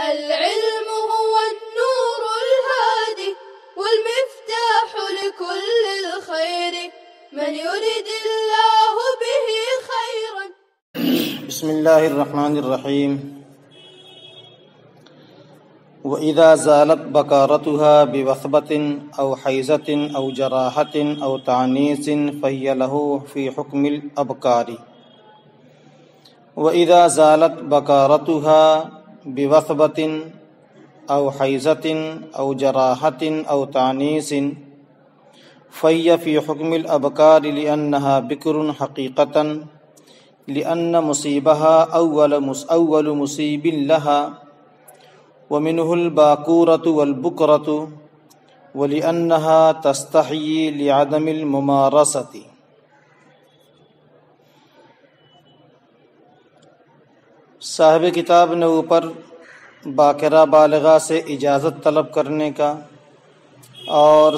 العلم هو النور الهادي والمفتاح لكل الخير من يرد الله به خيرا. بسم اللہ الرحمن الرحیم. وَإِذَا زَالَتْ بَكَارَتُهَا بِوَثْبَةٍ أَوْ حَيْزَةٍ أَوْ جَرَاحَةٍ أَوْ تَعْنِيسٍ فَهِيَ لَهُ فِي حُكْمِ الْأَبْكَارِ. وَإِذَا زَالَتْ بَكَارَتُهَا بِوَثْبَةٍ أَوْ حَيْزَةٍ أَوْ جَرَاحَةٍ أَوْ تَعْنِيسٍ فَهِيَ فِي حُكْمِ الْأَبْكَارِ لِأَنَّهَا بِكْرٌ حَقِيقَةً لِأَنَّ مُصِيبَهَا أول مصيب لها ومنه الباكورة والبكرة ولأنها تستحيي لعدم الممارسة. صاحب کتاب نے اوپر باکرہ بالغہ سے اجازت طلب کرنے کا اور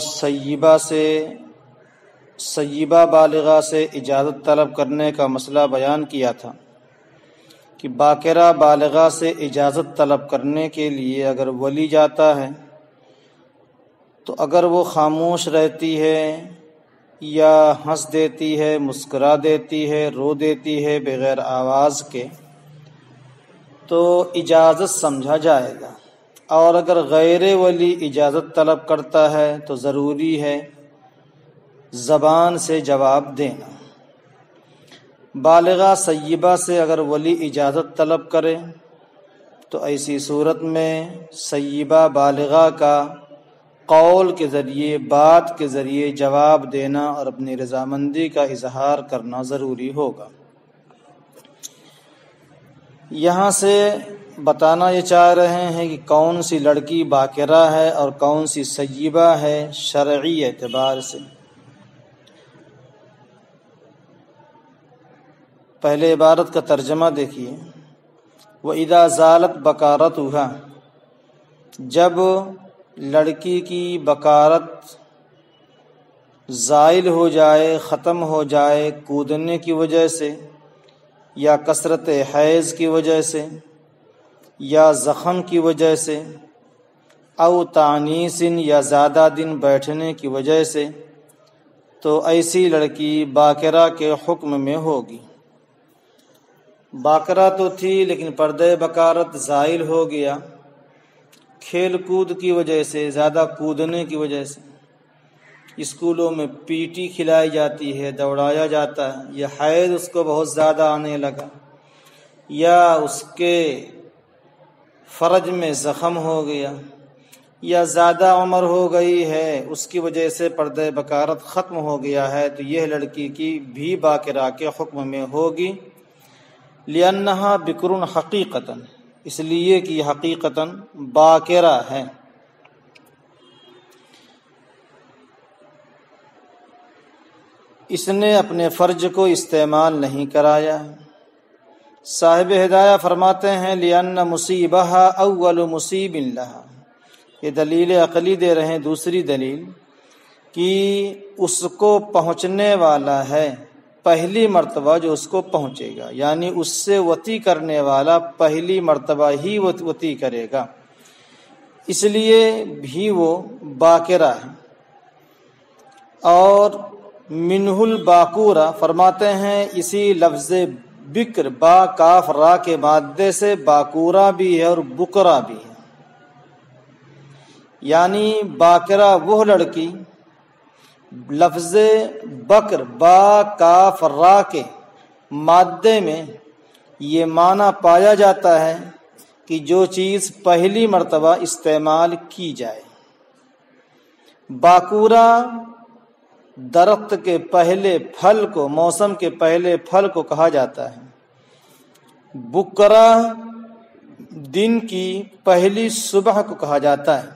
سیبہ بالغہ سے اجازت طلب کرنے کا مسئلہ بیان کیا تھا کہ باکرہ بالغہ سے اجازت طلب کرنے کے لیے اگر ولی جاتا ہے تو اگر وہ خاموش رہتی ہے یا ہنس دیتی ہے، مسکرا دیتی ہے، رو دیتی ہے بغیر آواز کے تو اجازت سمجھا جائے گا، اور اگر غیر ولی اجازت طلب کرتا ہے تو ضروری ہے زبان سے جواب دینا. بالغہ سیبہ سے اگر ولی اجازت طلب کرے تو ایسی صورت میں سیبہ بالغہ کا قول کے ذریعے، بات کے ذریعے جواب دینا اور اپنی رضامندی کا اظہار کرنا ضروری ہوگا. یہاں سے بتانا یہ چاہ رہے ہیں کہ کون سی لڑکی باکرہ ہے اور کون سی سیبہ ہے شرعی اعتبار سے. پہلے عبارت کا ترجمہ دیکھیے. وَإِذَا زَالَتْ بَكَارَتُهَا، جب لڑکی کی بکارت زائل ہو جائے، ختم ہو جائے کودنے کی وجہ سے یا کثرت حیض کی وجہ سے یا زخم کی وجہ سے او تعنیس یا زیادہ دن بیٹھنے کی وجہ سے، تو ایسی لڑکی باکرہ کے حکم میں ہوگی. باکرہ تو تھی لیکن پردہ بکارت زائل ہو گیا کھیل کود کی وجہ سے، زیادہ کودنے کی وجہ سے. اسکولوں میں پی ٹی کھلائی جاتی ہے، دوڑایا جاتا ہے، یا حیض اس کو بہت زیادہ آنے لگا یا اس کے فرج میں زخم ہو گیا یا زیادہ عمر ہو گئی ہے، اس کی وجہ سے پردہ بکارت ختم ہو گیا ہے، تو یہ لڑکی کی بھی باکرہ کے حکم میں ہوگی. لِأَنَّهَا بِكْرٌ حَقِيقَةً، اس لیے کہ یہ حقیقتاً باکرہ ہے. اس نے اپنے فرج کو استعمال نہیں کرایا. صاحب ہدایہ فرماتے ہیں لِأَنَّ مُصِيبَهَا أَوَّلُ مُصِيبٍ لَهَا، یہ دلیل عقلی دے رہے ہیں. دوسری دلیل کہ اس کو پہنچنے والا ہے پہلی مرتبہ جو اس کو پہنچے گا، یعنی اس سے وطی کرنے والا پہلی مرتبہ ہی وطی کرے گا، اس لیے بھی وہ باکرہ ہے. اور منہ الباکورہ فرماتے ہیں اسی لفظ بکر با کاف را کے مادے سے باکورہ بھی ہے اور بکرہ بھی ہے، یعنی باکرہ وہ لڑکی لفظ بکر با کاف را کے مادے میں یہ معنی پایا جاتا ہے کہ جو چیز پہلی مرتبہ استعمال کی جائے. باکورہ درخت کے پہلے پھل کو، موسم کے پہلے پھل کو کہا جاتا ہے. بکرہ دن کی پہلی صبح کو کہا جاتا ہے.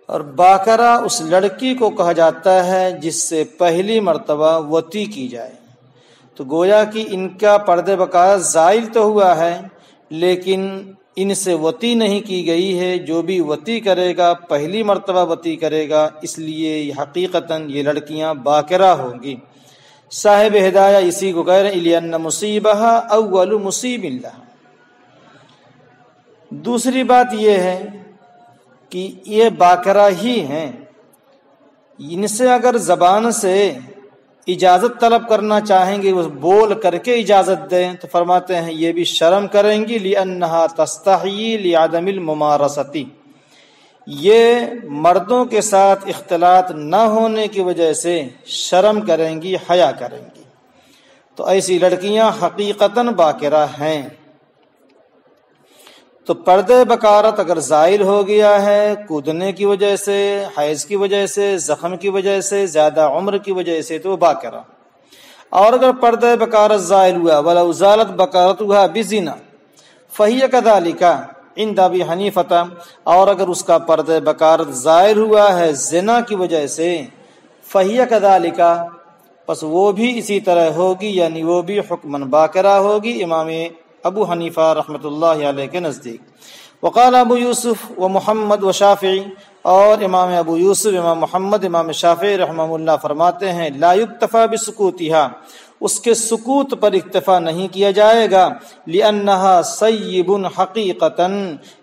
اور باکرہ اس لڑکی کو کہا جاتا ہے جس سے پہلی مرتبہ وطی کی جائے. تو گویا کہ ان کا پردہ بکارت زائل تو ہوا ہے لیکن ان سے وطی نہیں کی گئی ہے. جو بھی وطی کرے گا پہلی مرتبہ وطی کرے گا، اس لیے حقیقتاً یہ لڑکیاں باکرہ ہوں گی. صاحب ہدایہ اسی کو کہہ رہے ہیں لِأَنَّ مُصِيبَهَا أَوَّلُ مُصِيبٍ لَهَا، دوسری بات یہ ہے کہ یہ باقرہ ہی ہیں، ان سے اگر زبان سے اجازت طلب کرنا چاہیں گے، وہ بول کر کے اجازت دیں، تو فرماتے ہیں یہ بھی شرم کریں گی، لِأَنَّهَا تَسْتَحْيِي لِعَدَمِ الْمُمَارَسَةِ، یہ مردوں کے ساتھ اختلاط نہ ہونے کی وجہ سے شرم کریں گی، حیا کریں گی۔ تو ایسی لڑکیاں حقیقتاً باقرہ ہیں۔ تو پردے بکارت اگر زائل ہو گیا ہے کودنے کی وجہ سے، حیض کی وجہ سے، زخم کی وجہ سے، زیادہ عمر کی وجہ سے، تو وہ باقرہ۔ اور اگر پردے بکارت زائل ہوا وَلَوْ زَالَتْ بَكَارَتُهَا بِزِنَا فَهِيَ كَذَلِكَ عِنْدَ أَبِي حنیفة، اور اگر اس کا پردے بکارت زائل ہوا ہے زنا کی وجہ سے، فَهِيَ كَذَلِكَ، پس وہ بھی اسی طرح ہوگی، یعنی وہ بھی حکماً باقرہ ہوگی امام ابو حنیفہ رحمۃ اللہ علیہ کے نزدیک۔ وقال ابو یوسف و محمد و شافعی، اور امام ابو یوسف، امام محمد، امام شافعی رحمہ اللہ فرماتے ہیں لا یکتفی بسکوتها، اس کے سکوت پر اکتفا نہیں کیا جائے گا، لأنها سیب حقیقتاً،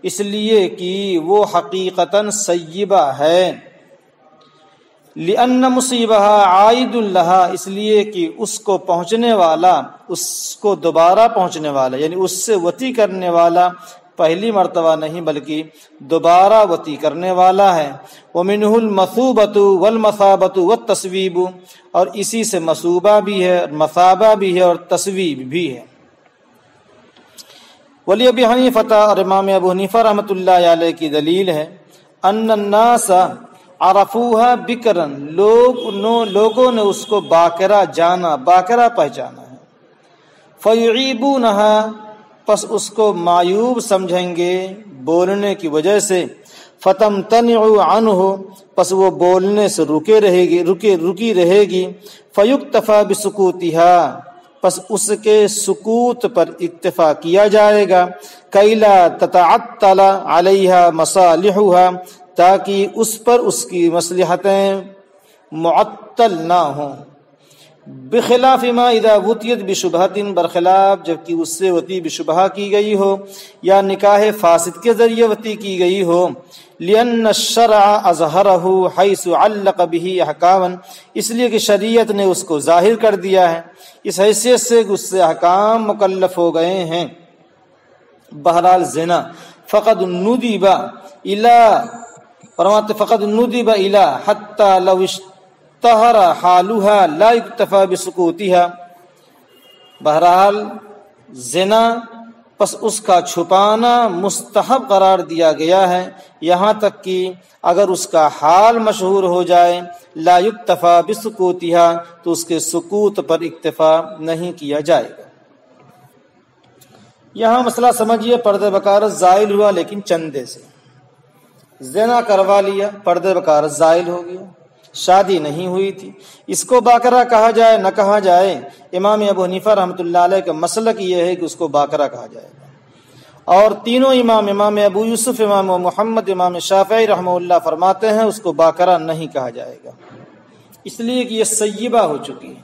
اس لیے کہ وہ حقیقتاً سیبہ ہے، لأن مصیبها عائد لها، اس لیے کہ اس کو پہنچنے والا، اس کو دوبارہ پہنچنے والا، یعنی اس سے وطی کرنے والا پہلی مرتبہ نہیں بلکہ دوبارہ وطی کرنے والا ہے۔ ومنہ المثوبۃ والمثابۃ والتصویب، اور اسی سے مثوبہ بھی ہے، مثابہ بھی ہے، اور تصویب بھی ہے۔ ولی ابی حنیفہ، اور امام ابو حنیفہ رحمۃ اللہ علیہ کی دلیل ہے، ان الناس عرفوها بکرا، لوگوں نے اس کو باقرہ جانا، باقرہ پہچانا ہے، فیعیبونها، پس اس کو معیوب سمجھیں گے بولنے کی وجہ سے، فتمتنع عنہ، پس وہ بولنے سے رکی رہے گی، فیکتفی بسکوتها، پس اس کے سکوت پر اکتفا کیا جائے گا، کیلا تتعطل علیہا مصالحها، تاکہ اس پر اس کی مصلحتیں معطل نہ ہوں، بخلاف ما اذا وطیت بشبہۃ، برخلاف جبکہ اس سے وطی بشبہ کی گئی ہو یا نکاح فاسد کے ذریعے وطی کی گئی ہو، لأن الشرع اظہرہ حیث علق به احکاما، اس لیے کہ شریعت نے اس کو ظاہر کر دیا ہے اس حیثیت سے کہ اس سے احکام مکلف ہو گئے ہیں۔ بہرحال زنا فقد ندب الی، فرماتے فقد ندب الی حتی لو اشتہر حالها لا یکتفی بسکوتها، بہرحال زنا پس اس کا چھپانا مستحب قرار دیا گیا ہے، یہاں تک کہ اگر اس کا حال مشہور ہو جائے، لا یکتفی بسکوتها، تو اس کے سکوت پر اکتفا نہیں کیا جائے گا۔ یہاں مسئلہ سمجھیے، پردے بکارت زائل ہوا لیکن چندے سے، زنا کروا لیا، پردے بکارت زائل ہو گیا، شادی نہیں ہوئی تھی، اس کو باقرہ کہا جائے نہ کہا جائے، امام ابو حنیفہ رحمۃ اللہ علیہ کا مسلک یہ ہے کہ اس کو باقرہ کہا جائے گا، اور تینوں امام ابو یوسف، امام محمد، امام شافعی رحمہ اللہ فرماتے ہیں اس کو باقرہ نہیں کہا جائے گا، اس لیے کہ یہ سیبہ ہو چکی ہے۔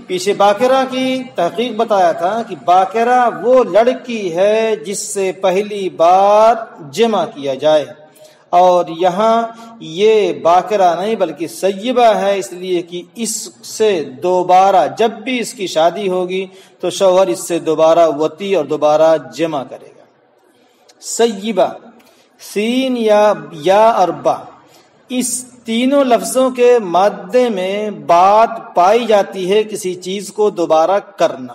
پیچھے باقرہ کی تحقیق بتایا تھا کہ باقرہ وہ لڑکی ہے جس سے پہلی بار جمع کیا جائے، اور یہاں یہ باقرہ نہیں بلکہ سیبہ ہے، اس لیے کہ اس سے دوبارہ جب بھی اس کی شادی ہوگی تو شوہر اس سے دوبارہ وطی اور دوبارہ جمع کرے گا۔ سیبہ، سین یا اور با، اس تینوں لفظوں کے مادے میں بات پائی جاتی ہے کسی چیز کو دوبارہ کرنا،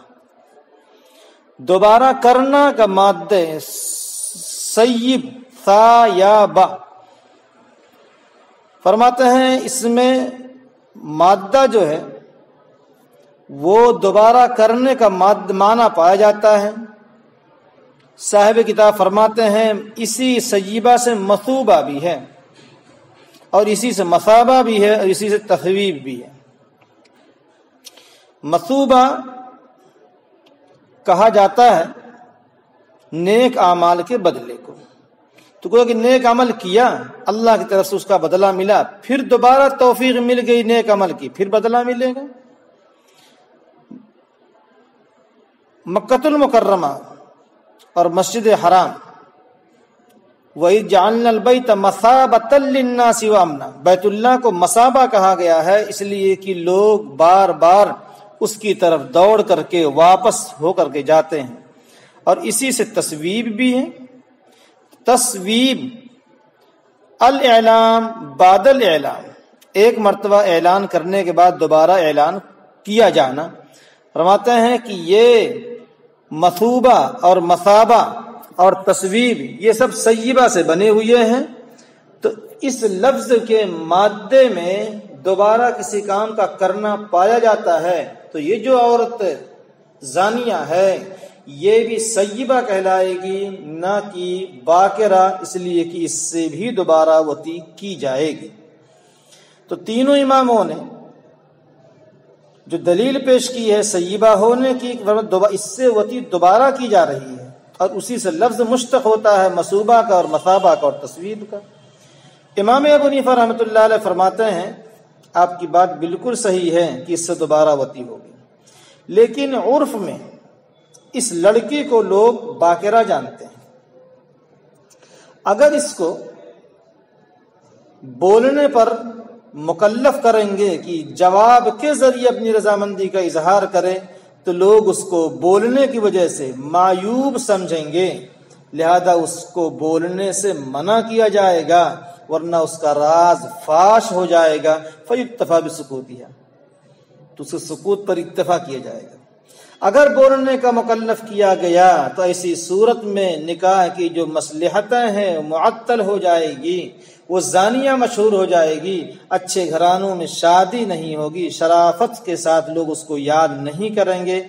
دوبارہ کرنا کا مادہ سیب، ثا یا با، فرماتے ہیں اس میں مادہ جو ہے وہ دوبارہ کرنے کا معنی پایا جاتا ہے۔ صاحب کتاب فرماتے ہیں اسی سیبہ سے مثوبہ بھی ہے، اور اسی سے مثابہ بھی ہے، اور اسی سے تثویب بھی ہے۔ مثوبہ کہا جاتا ہے نیک اعمال کے بدلے کو، تو کوئی کہ نیک عمل کیا، اللہ کی طرف سے اس کا بدلہ ملا، پھر دوبارہ توفیق مل گئی نیک عمل کی، پھر بدلہ ملے گا۔ مکۃ المکرمہ اور مسجد حرام، وَإِذْ جَعَلْنَا الْبَيْتَ مَثَابَةً لِلنَّاسِ وَأَمْنًا، بیت اللہ کو مثابہ کہا گیا ہے اس لیے کہ لوگ بار بار اس کی طرف دوڑ کر کے واپس ہو کر کے جاتے ہیں، اور اسی سے تصویب بھی ہے۔ تصویب الاعلام بعد الاعلام، ایک مرتبہ اعلان کرنے کے بعد دوبارہ اعلان کیا جانا۔ فرماتے ہیں کہ یہ مثوبہ اور مثابہ اور تصویب یہ سب سیبہ سے بنے ہوئے ہیں، تو اس لفظ کے مادے میں دوبارہ کسی کام کا کرنا پایا جاتا ہے، تو یہ جو عورت زانیہ ہے یہ بھی سیبہ کہلائے گی، نہ کہ باکرہ، اس لیے کہ اس سے بھی دوبارہ وطی کی جائے گی۔ تو تینوں اماموں نے جو دلیل پیش کی ہے سیبہ ہونے کی، اس سے وطی دوبارہ کی جا رہی ہے، اور اسی سے لفظ مشتق ہوتا ہے مثوبہ کا اور مثابہ کا اور تصویب کا۔ امام ابو حنیفہ رحمۃ اللہ علیہ فرماتے ہیں آپ کی بات بالکل صحیح ہے کہ اس سے دوبارہ وطی ہوگی، لیکن عرف میں اس لڑکی کو لوگ باکرہ جانتے ہیں، اگر اس کو بولنے پر مکلف کریں گے کہ جواب کے ذریعے اپنی رضامندی کا اظہار کرے تو لوگ اس کو بولنے کی وجہ سے معیوب سمجھیں گے، لہذا اس کو بولنے سے منع کیا جائے گا، ورنہ اس کا راز فاش ہو جائے گا۔ فیکتفی بسکوتها، تو اس کے سکوت پر اکتفا کیا جائے گا۔ اگر بولنے کا مکلف کیا گیا تو ایسی صورت میں نکاح کی جو مصلحتیں ہیں معطل ہو جائے گی، وہ زانیہ مشہور ہو جائے گی، اچھے گھرانوں میں شادی نہیں ہوگی، شرافت کے ساتھ لوگ اس کو یاد نہیں کریں گے،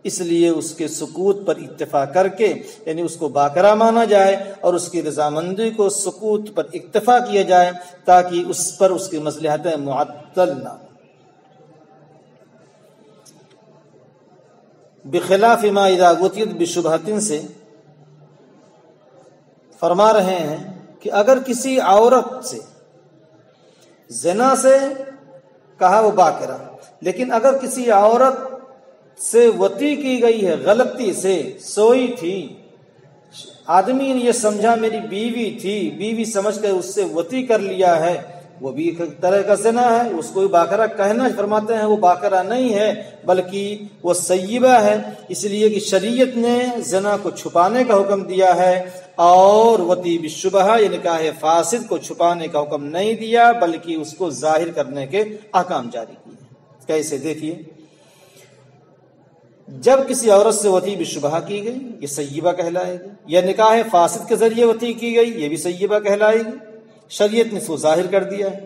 اس لیے اس کے سکوت پر اکتفا کر کے یعنی اس کو باکرہ مانا جائے اور اس کی رضامندی کو سکوت پر اکتفا کیا جائے تاکہ اس پر اس کی مصلحتیں معطل نہ ہوں۔ بخلاف ما اذا غطیت بشبہۃ سے فرما رہے ہیں کہ اگر کسی عورت سے زنا سے کہا وہ باکرہ، لیکن اگر کسی عورت سے وطی کی گئی ہے، غلطی سے سوئی تھی، آدمی نے یہ سمجھا میری بیوی تھی، بیوی سمجھ کر اس سے وطی کر لیا ہے، وہ بھی ایک طرح کا زنا ہے، اس کو باکرہ کہنا فرماتے ہیں وہ باکرہ نہیں ہے بلکہ وہ سیبہ ہے، اس لیے کہ شریعت نے زنا کو چھپانے کا حکم دیا ہے اور وطی بالشبہہ یہ نکاح فاسد کو چھپانے کا حکم نہیں دیا بلکہ اس کو ظاہر کرنے کے احکام جاری کیے۔ کیسے؟ دیکھیے، جب کسی عورت سے وطی بالشبہہ کی گئی یہ سیبہ کہلائے گی، یا نکاح فاسد کے ذریعے وطی کی گئی یہ بھی سیبہ کہلائے گی، شریعت نے اس کو ظاہر کر دیا ہے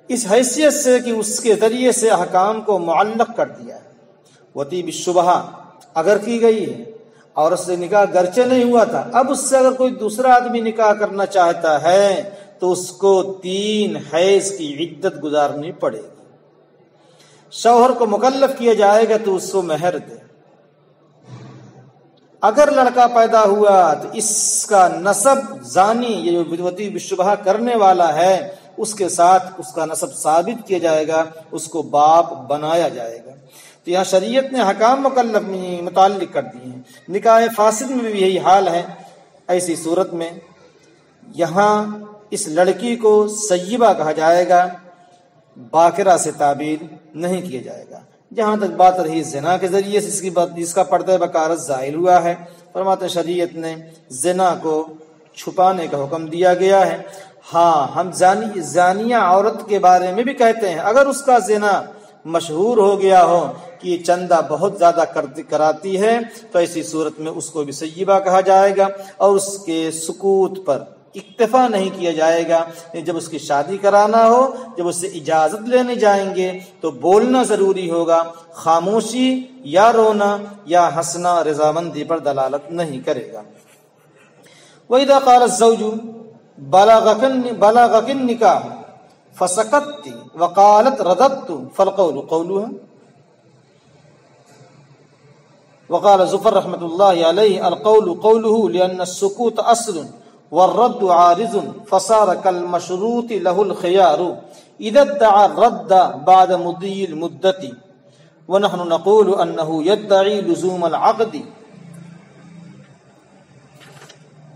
اس حیثیت سے کہ اس کے ذریعے سے احکام کو معلق کر دیا ہے۔ وطی بالشبہہ اگر کی گئی ہے، عورت سے نکاح گرچہ نہیں ہوا تھا، اب اس سے اگر کوئی دوسرا آدمی نکاح کرنا چاہتا ہے تو اس کو 3 حیض کی عدت گزارنی پڑے گی، شوہر کو مکلف کیا جائے گا تو اس کو مہر دے، اگر لڑکا پیدا ہوا تو اس کا نسب زانی یہ جو وطی بالشبہہ کرنے والا ہے اس کے ساتھ اس کا نسب ثابت کیا جائے گا، اس کو باپ بنایا جائے گا۔ تو یہاں شریعت نے حکام مکلف متعلق کر دیے ہیں۔ نکاح فاسد میں بھی یہی حال ہے، ایسی صورت میں یہاں اس لڑکی کو سیبہ کہا جائے گا، باکرہ سے تعبیر نہیں کیا جائے گا۔ جہاں تک بات رہی زنا کے ذریعے سے جس کا پردہ بکارت زائل ہوا ہے، فرماتے شریعت نے زنا کو چھپانے کا حکم دیا گیا ہے۔ ہاں، ہم زانیہ عورت کے بارے میں بھی کہتے ہیں اگر اس کا زنا مشہور ہو گیا ہو کہ یہ چندہ بہت زیادہ کراتی ہے تو ایسی صورت میں اس کو بھی سیبہ کہا جائے گا اور اس کے سکوت پر اکتفا نہیں کیا جائے گا۔ جب اس کی شادی کرانا ہو، جب اس سے اجازت لینے جائیں گے تو بولنا ضروری ہوگا، خاموشی یا رونا یا ہنسنا رضامندی پر دلالت نہیں کرے گا۔ وَإِذَا قَالَ الزَّوْجُ بَلَغَكِ النِّكَاحُ فَسَكَتْتِ وَقَالَتْ رَدَدْتُ فَالْقَوْلُ قَوْلُهَا۔ وقال ظفر رحمۃ اللہ علیہ القول قوله لأن السکوت اصل والرد عارض فصار كالمشروط له الخيار اذا ادعى الرد بعد مضي المدة ونحن نقول انه يدعي لزوم العقد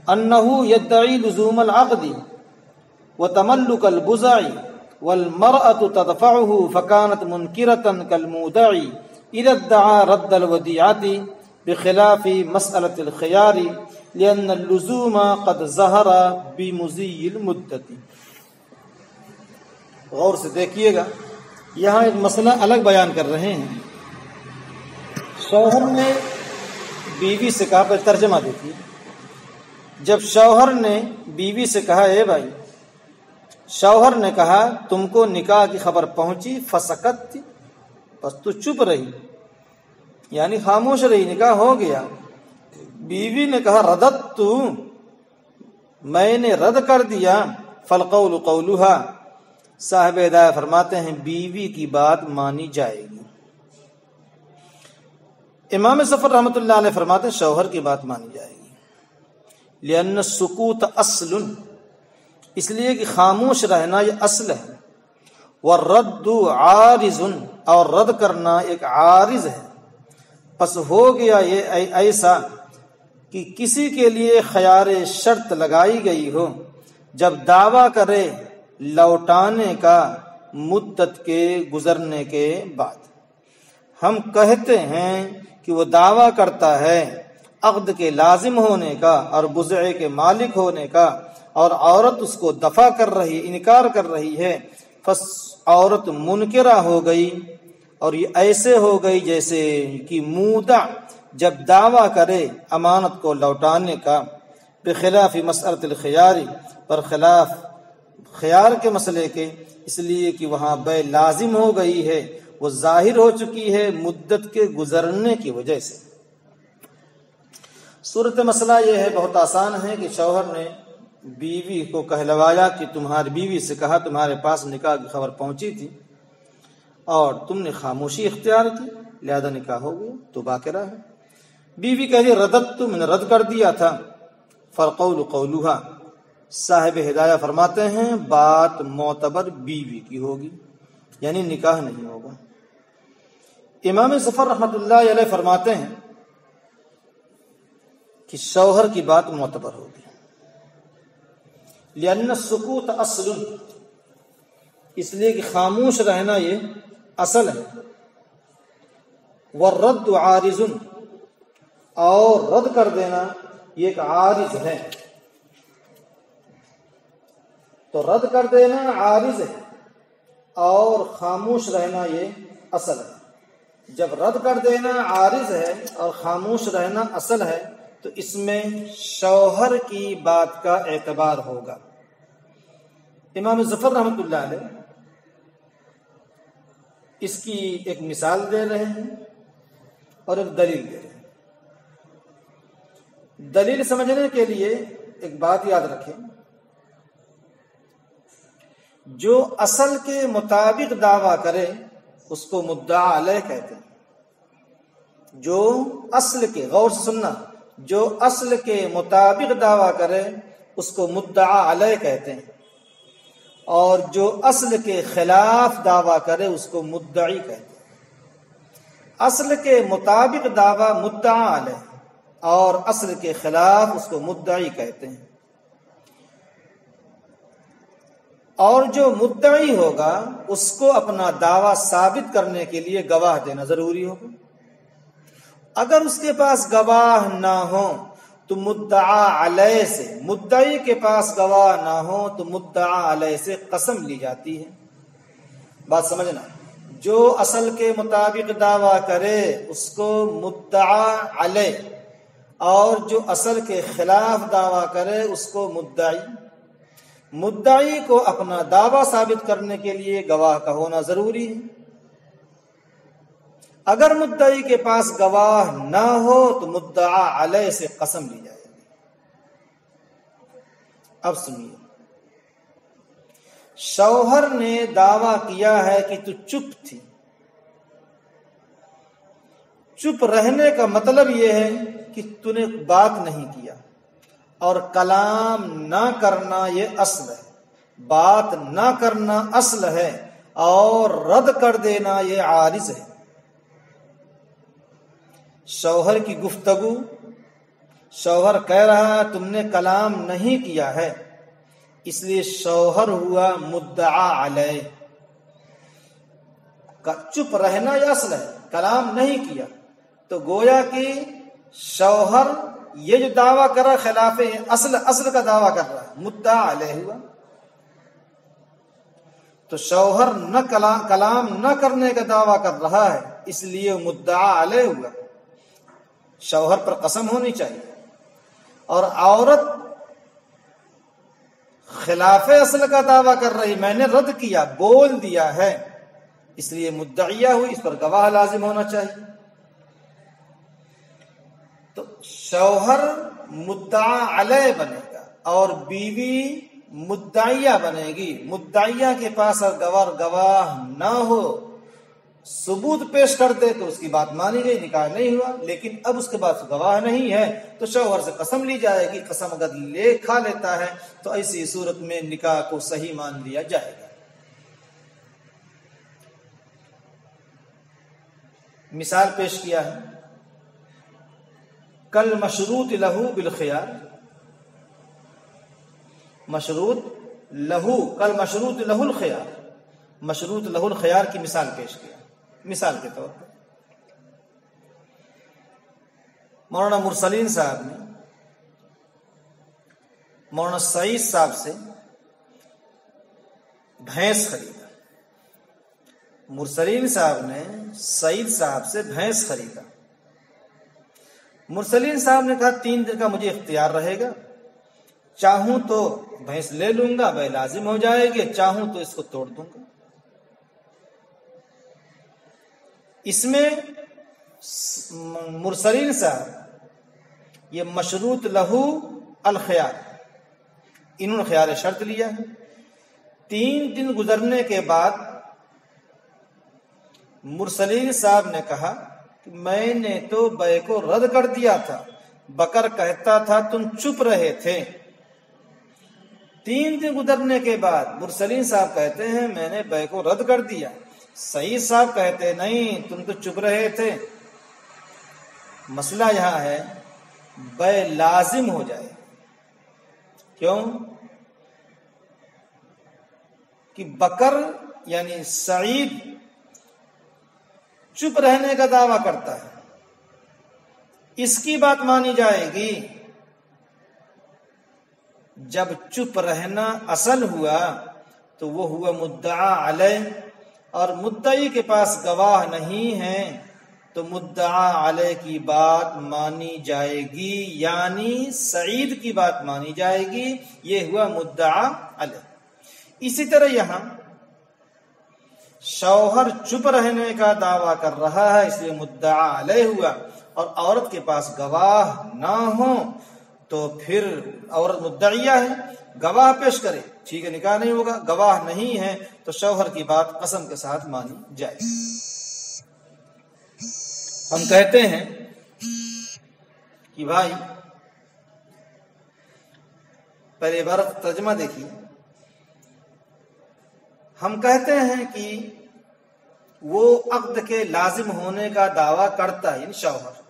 انه يدعي لزوم العقد وتملك البزع والمرأة تدفعه فكانت منكرة كالمودع إذا ادعى رد الوديعة بخلاف مسألة الخيار لأن اللزوم قد ظهر بمضي المدة. غور سے دیکھیے گا، یہاں ایک مسئلہ الگ بیان کر رہے ہیں. شوہر نے بیوی سے کہا، پہ ترجمہ دیکھیے. جب شوہر نے بیوی سے کہا، اے بھائی، شوہر نے کہا تم کو نکاح کی خبر پہنچی، فسکت، بس تو چپ رہی، یعنی خاموش رہی، نکاح ہو گیا. بیوی نے کہا ردت تو، میں نے رد کر دیا. فالقول قولها، صاحب ہدایہ فرماتے ہیں بیوی کی بات مانی جائے گی. امام ظفر رحمۃ اللہ علیہ فرماتے ہیں شوہر کی بات مانی جائے گی. لأن السکوت اصل، اس لیے کہ خاموش رہنا یہ اصل ہے. والرد عارض، اور رد کرنا ایک عارض ہے. پس ہو گیا یہ ایسا کہ کسی کے لیے خیار شرط لگائی گئی ہو جب دعویٰ کرے لوٹانے کا مدت کے گزرنے کے بعد. ہم کہتے ہیں کہ وہ دعویٰ کرتا ہے عقد کے لازم ہونے کا اور بضع کے مالک ہونے کا، اور عورت اس کو دفع کر رہی، انکار کر رہی ہے. پس عورت منکرہ ہو گئی، اور یہ ایسے ہو گئی جیسے کہ مودع جب دعویٰ کرے امانت کو لوٹانے کا، بخلاف مسألۃ الخیار، پر خلاف خیار کے مسئلے کے، اس لیے کہ وہاں بے لازم ہو گئی ہے، وہ ظاہر ہو چکی ہے مدت کے گزرنے کی وجہ سے. صورت مسئلہ یہ ہے، بہت آسان ہے کہ شوہر نے بیوی کو کہلوایا کہ تمہاری بیوی سے کہا تمہارے پاس نکاح کی خبر پہنچی تھی اور تم نے خاموشی اختیار کی، لہذا نکاح ہو گیا، تو باقرہ ہے. بیوی کہتی ردت تو، میں نے رد کر دیا تھا. فالقول قولها، صاحب ہدایہ فرماتے ہیں بات معتبر بیوی کی ہوگی، یعنی نکاح نہیں ہوگا. امام ظفر رحمۃ اللہ علیہ فرماتے ہیں کہ شوہر کی بات معتبر ہوگی. لأن السکوت اصل، اس لیے کہ خاموش رہنا یہ اصل ہے. والرد عارض، اور رد کر دینا یہ ایک عارض ہے. تو رد کر دینا عارض ہے اور خاموش رہنا یہ اصل ہے. جب رد کر دینا عارض ہے اور خاموش رہنا اصل ہے تو اس میں شوہر کی بات کا اعتبار ہوگا. امام ظفر رحمۃ اللہ علیہ اس کی ایک مثال دے رہے ہیں اور ایک دلیل دے رہے ہیں. دلیل سمجھنے کے لیے ایک بات یاد رکھیں، جو اصل کے مطابق دعویٰ کرے اس کو مدعا علیہ کہتے ہیں. جو اصل کے، غور سے سننا، جو اصل کے مطابق دعویٰ کرے اس کو مدعا علیہ کہتے ہیں، اور جو اصل کے خلاف دعویٰ کرے اس کو مدعی کہتے ہیں. اصل کے مطابق دعویٰ مدعا علیہ اور اصل کے خلاف اس کو مدعی کہتے ہیں. اور جو مدعی ہوگا اس کو اپنا دعویٰ ثابت کرنے کے لیے گواہ دینا ضروری ہوگا. اگر اس کے پاس گواہ نہ ہو تو مدعا علیہ سے، مدعی کے پاس گواہ نہ ہو تو مدعا علیہ سے قسم لی جاتی ہے. بات سمجھنا، جو اصل کے مطابق دعویٰ کرے اس کو مدعا علیہ، اور جو اصل کے خلاف دعویٰ کرے اس کو مدعی. مدعی کو اپنا دعویٰ ثابت کرنے کے لیے گواہ کا ہونا ضروری ہے. اگر مدعی کے پاس گواہ نہ ہو تو مدعا علیہ سے قسم لی جائے گی. اب سنیے، شوہر نے دعویٰ کیا ہے کہ تو چپ تھی. چپ رہنے کا مطلب یہ ہے کہ تو نے بات نہیں کیا، اور کلام نہ کرنا یہ اصل ہے. بات نہ کرنا اصل ہے اور رد کر دینا یہ عارض ہے. شوہر کی گفتگو، شوہر کہہ رہا تم نے کلام نہیں کیا ہے، اس لیے شوہر ہوا مدعا علیہ. چپ رہنا یہ اصل ہے، کلام نہیں کیا تو گویا کہ شوہر یہ جو دعویٰ کر رہا خلاف اصل کا دعویٰ کر رہا ہے، مدعا علیہ ہوا. تو شوہر نہ کلام نہ کرنے کا دعویٰ کر رہا ہے، اس لیے مدعا علیہ ہوا. شوہر پر قسم ہونی چاہیے. اور عورت خلاف اصل کا دعویٰ کر رہی، میں نے رد کیا، بول دیا ہے، اس لیے مدعیہ ہوئی، اس پر گواہ لازم ہونا چاہیے. تو شوہر مدعا علیہ بنے گا اور بیوی مدعیہ بنے گی. مدعیہ کے پاس اگر گواہ نہ ہو، ثبوت پیش کر دے تو اس کی بات مانی گئی، نکاح نہیں ہوا. لیکن اب اس کے بعد گواہ نہیں ہے تو شوہر سے قسم لی جائے گی. قسم اگر کھا لیتا ہے تو ایسی صورت میں نکاح کو صحیح مان لیا جائے گا. مثال پیش کیا ہے، کل مشروط لہو بالخیار. مشروط لہو، کل مشروط لہو الخیار، مشروط لہو الخیار کی مثال پیش کیا. مثال کے طور پر مولانا مرسلین صاحب نے مولانا سعید صاحب سے بھینس خریدا. مرسلین صاحب نے سعید صاحب سے بھینس خریدا. مرسلین صاحب نے کہا 3 دن کا مجھے اختیار رہے گا، چاہوں تو بھینس لے لوں گا، بے لازم ہو جائے گی، چاہوں تو اس کو توڑ دوں گا. اس میں مرسلین صاحب یہ مشروط لہو الخیار، انہوں نے خیار شرط لیا ہے. 3 دن گزرنے کے بعد مرسلین صاحب نے کہا کہ میں نے تو بے کو رد کر دیا تھا، بکر کہتا تھا تم چپ رہے تھے. 3 دن گزرنے کے بعد مرسلین صاحب کہتے ہیں میں نے بے کو رد کر دیا. سعید صاحب کہتے نہیں تم تو چپ رہے تھے. مسئلہ یہاں ہے بے لازم ہو جائے. کیوں؟ کہ بکر یعنی سعید چپ رہنے کا دعویٰ کرتا ہے، اس کی بات مانی جائے گی. جب چپ رہنا اصل ہوا تو وہ ہوا مدعا علیہ، اور مدعی کے پاس گواہ نہیں ہے تو مدعا علیہ کی بات مانی جائے گی، یعنی سعید کی بات مانی جائے گی. یہ ہوا مدعا علیہ. اسی طرح یہاں شوہر چپ رہنے کا دعویٰ کر رہا ہے، اس لیے مدعا علیہ ہوا. اور عورت کے پاس گواہ نہ ہو تو پھر عورت مدعیہ ہے، گواہ پیش کرے، ٹھیک ہے نکاح نہیں ہوگا. گواہ نہیں ہے تو شوہر کی بات قسم کے ساتھ مانی جائے. ہم کہتے ہیں کہ بھائی پہلے عبارت ترجمہ دیکھیے. ہم کہتے ہیں کہ وہ عقد کے لازم ہونے کا دعویٰ کرتا ہے، یعنی شوہر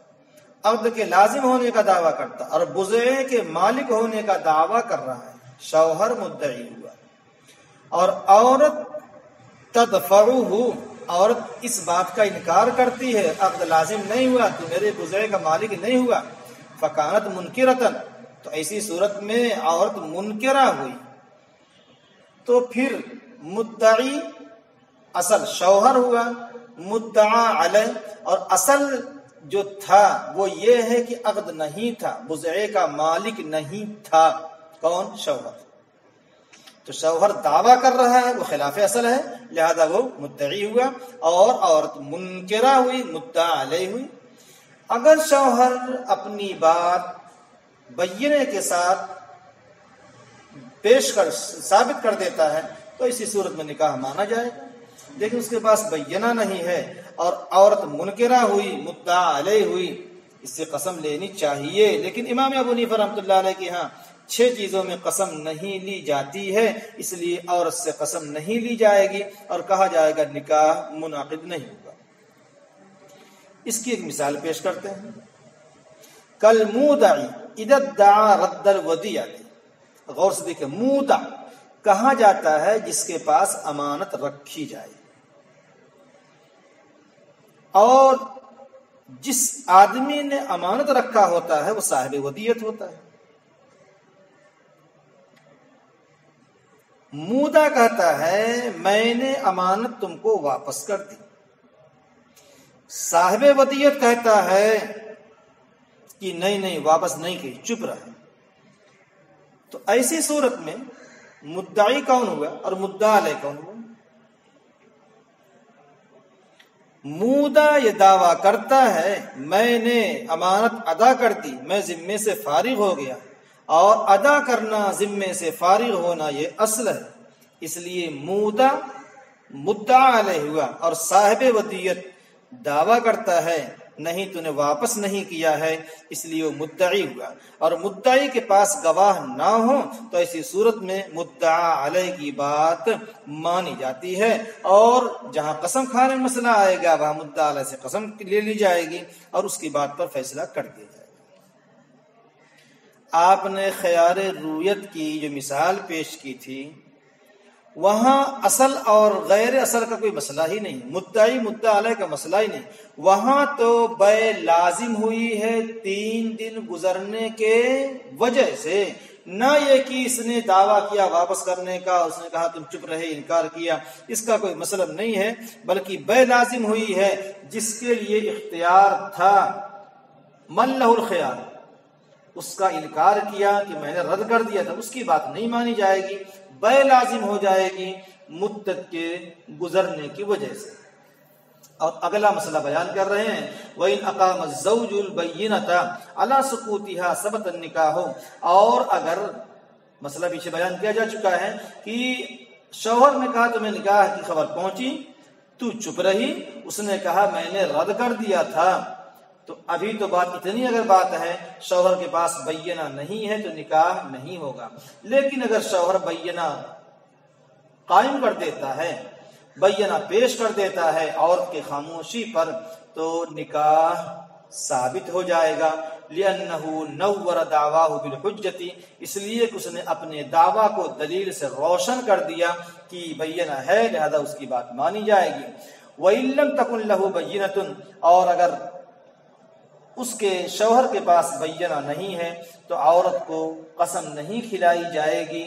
عقد کے لازم ہونے کا دعویٰ کرتا اور بضعے کے مالک ہونے کا دعویٰ کر رہا ہے. شوہر مدعی ہوا اور عورت تدفعہ، عورت اس بات کا انکار کرتی ہے عقد لازم نہیں ہوا تو میرے بضعے کا مالک نہیں ہوا. فکانت منکرتن، تو ایسی صورت میں عورت منکرہ ہوئی تو پھر مدعی اصل شوہر ہوا، مدعا علیہ. اور اصل جو تھا وہ یہ ہے کہ عقد نہیں تھا، بضعے کا مالک نہیں تھا. کون؟ شوہر. تو شوہر دعویٰ کر رہا ہے، وہ خلاف اصل ہے، لہذا وہ مدعی ہوا اور عورت منکرہ ہوئی، مدعا علیہ ہوئی. اگر شوہر اپنی بات بینہ کے ساتھ پیش کر ثابت کر دیتا ہے تو اسی صورت میں نکاح مانا جائے گا. لیکن اس کے پاس بینہ نہیں ہے اور عورت منکرہ ہوئی، مدعا علیہ ہوئی، اس سے قسم لینی چاہیے. لیکن امام ابو حنیفہ رحمۃ اللہ علیہ کے ہاں 6 چیزوں میں قسم نہیں لی جاتی ہے، اس لیے عورت سے قسم نہیں لی جائے گی اور کہا جائے گا نکاح منعقد نہیں ہوگا. اس کی ایک مثال پیش کرتے ہیں. کل مودعی اذا ادعا رد الودیعہ. غور سے دیکھیں، مودع کہا جاتا ہے جس کے پاس امانت رکھی جائے، اور جس آدمی نے امانت رکھا ہوتا ہے وہ صاحب ودیعت ہوتا ہے. مودع کہتا ہے میں نے امانت تم کو واپس کر دی. صاحب ودیعت کہتا ہے کہ نہیں واپس نہیں کی، چپ رہے. تو ایسی صورت میں مدعی کون ہوا اور مدعا علیہ کون ہوا؟ مودع یہ دعویٰ کرتا ہے میں نے امانت ادا کر دی، میں ذمے سے فارغ ہو گیا، اور ادا کرنا ذمے سے فارغ ہونا یہ اصل ہے. اس لیے مودع مدعا علیہ ہوا، اور صاحب ودیعت دعویٰ کرتا ہے نہیں تو نے واپس نہیں کیا ہے، اس لیے وہ مدعی ہوا. اور مدعی کے پاس گواہ نہ ہو تو ایسی صورت میں مدعا علیہ کی بات مانی جاتی ہے، اور جہاں قسم کھانے میں مسئلہ آئے گا وہاں مدعا علیہ سے قسم لے لی جائے گی اور اس کی بات پر فیصلہ کر دیا جائے گا. آپ نے خیار رویت کی جو مثال پیش کی تھی، وہاں اصل اور غیر اصل کا کوئی مسئلہ ہی نہیں، مدعی مدعا علیہ کا مسئلہ ہی نہیں. وہاں تو بے لازم ہوئی ہے 3 دن گزرنے کے وجہ سے، نہ یہ کہ اس نے دعویٰ کیا واپس کرنے کا، اس نے کہا تم چپ رہے، انکار کیا، اس کا کوئی مطلب نہیں ہے، بلکہ بے لازم ہوئی ہے جس کے لیے اختیار تھا. من لہ الخیار، اس کا انکار کیا کہ میں نے رد کر دیا تھا، اس کی بات نہیں مانی جائے گی، بے لازم ہو جائے گی مدت کے گزرنے کی وجہ سے. اور اگلا مسئلہ بیان کر رہے ہیں وَإِنْ أَقَامَ الزَّوْجُ الْبَيِّنَةَ عَلَى سُقُوطِهَا ثَبَتَ النِّكَاحُ. اور اگر مسئلہ پیچھے بیان کیا جا چکا ہے کہ شوہر نے کہا تمہیں نکاح کی خبر پہنچی، تو چپ رہی، اس نے کہا میں نے رد کر دیا تھا، تو ابھی تو بات اتنی اگر بات ہے شوہر کے پاس بینہ نہیں ہے تو نکاح نہیں ہوگا. لیکن اگر شوہر بینہ قائم کر دیتا ہے، بینہ پیش کر دیتا ہے عورت کے خاموشی پر، تو نکاح ثابت ہو جائے گا. لِأَنَّهُ نَوَّرَ دَعْوَاهُ بِالْحُجَّةِ، اس لیے کہ اس نے اپنے دعویٰ کو دلیل سے روشن کر دیا کہ بینہ ہے، لہذا اس کی بات مانی جائے گی. وَإِن لَّمْ تَكُن لَّهُ بَيِّنَةٌ، اور اگر اس کے شوہر کے پاس بینہ نہیں ہے تو عورت کو قسم نہیں کھلائی جائے گی،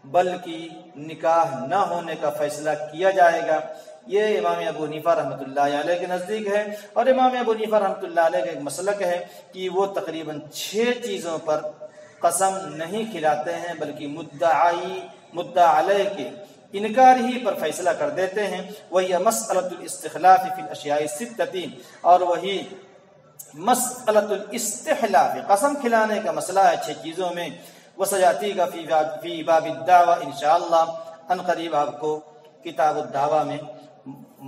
بلکہ نکاح نہ ہونے کا فیصلہ کیا جائے گا. یہ امام ابو حنیفہ رحمۃ اللہ علیہ کے نزدیک ہے، اور امام ابو حنیفہ رحمۃ اللہ علیہ کا ایک مسلک ہے کہ وہ تقریباً 6 چیزوں پر قسم نہیں کھلاتے ہیں، بلکہ مدعا علیہ کے انکار ہی پر فیصلہ کر دیتے ہیں. وہی مسئلۃ الاستخلاف فی الاشیاء الستۃ، اور وہی مسئلۃ الاستحلاف قسم کھلانے کا مسئلہ ہے 6 چیزوں میں. وسیاتی کا فی باب الدعوہ انشاءاللہ، ان قریب آپ کو کتاب الدعوہ میں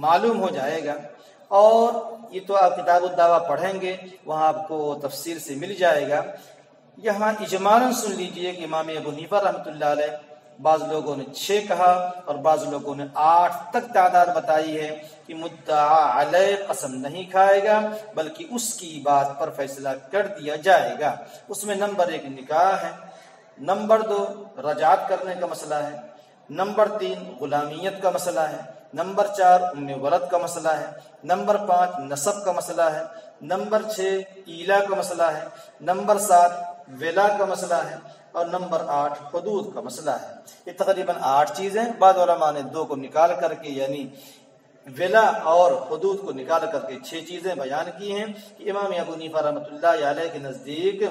معلوم ہو جائے گا. اور یہ تو آپ کتاب الدعوہ پڑھیں گے وہاں آپ کو تفصیل سے مل جائے گا. یہاں اجمالاً سن لیجئے کہ امام ابو حنیفہ رحمۃ اللہ علیہ، بعض لوگوں نے 6 کہا اور بعض لوگوں نے 8 تک تعداد بتائی ہے کہ مدعا علیہ قسم نہیں کھائے گا بلکہ اس کی بات پر فیصلہ کر دیا جائے گا. اس میں نمبر 1 نکاح ہے، نمبر 2 رجعت کرنے کا مسئلہ ہے، نمبر 3 غلامیت کا مسئلہ ہے، نمبر 4 ام ولد کا مسئلہ ہے، نمبر 5 نسب کا مسئلہ ہے، نمبر 6 ایلا کا مسئلہ ہے، نمبر 7 ولا کا مسئلہ ہے، اور نمبر 8 حدود کا مسئلہ ہے. یہ تقریباً 8 چیزیں. بعض علماء نے 2 کو نکال کر کے یعنی ولا اور حدود کو نکال کر کے 6 چیزیں بیان کی ہیں کہ امام ابو حنیفہ رحمۃ اللہ علیہ کے نزدیک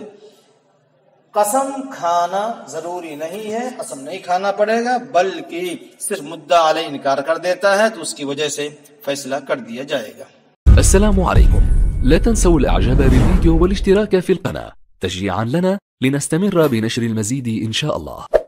قسم کھانا ضروری نہیں ہے، قسم نہیں کھانا پڑے گا، بلکہ صرف مدعا علیہ انکار کر دیتا ہے تو اس کی وجہ سے فیصلہ کر دیا جائے گا. السلام عليكم. لا تنسوا الاعجاب بالفيديو والاشتراك في القناة تشجيعا لنا لنستمر بنشر المزيد إن شاء الله.